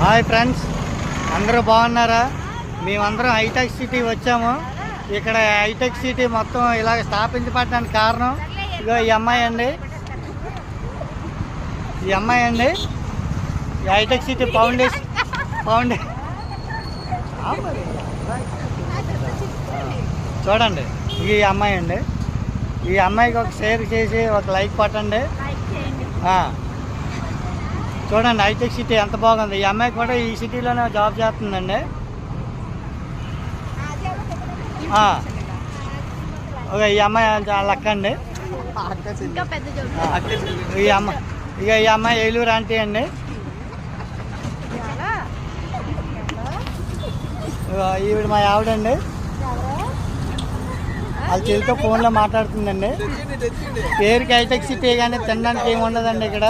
Hi friends, అందరూ బాగున్నారా? మేమందరం హైటెక్ సిటీ వచ్చాము. ఇక్కడ హైటెక్ సిటీ మొత్తం ఇలాగ స్థాపించబడడానికి కారణం ఇగో ఈ అమ్మాయి అండి. ఈ హైటెక్ సిటీ ఫౌండేషన్ చూడండి. ఈ అమ్మాయి అండి. ఈ అమ్మాయికి ఒక షేర్ చేసి ఒక లైక్ కొట్టండి. చూడండి హైటెక్ సిటీ ఎంత బాగుంది. ఈ అమ్మాయి కూడా ఈ సిటీలోనే జాబ్ చేస్తుందండి. ఓకే, ఈ అమ్మాయి లక్క అండి. ఈ అమ్మాయి ఏలూరు ఆంటీ అండి. ఈవిడ మా ఆవిడండి. వాళ్ళ చెల్లితో ఫోన్లో మాట్లాడుతుందండి. పేరుకి హైటెక్ సిటీ కానీ తినడానికి ఏమి ఉండదండి ఇక్కడ.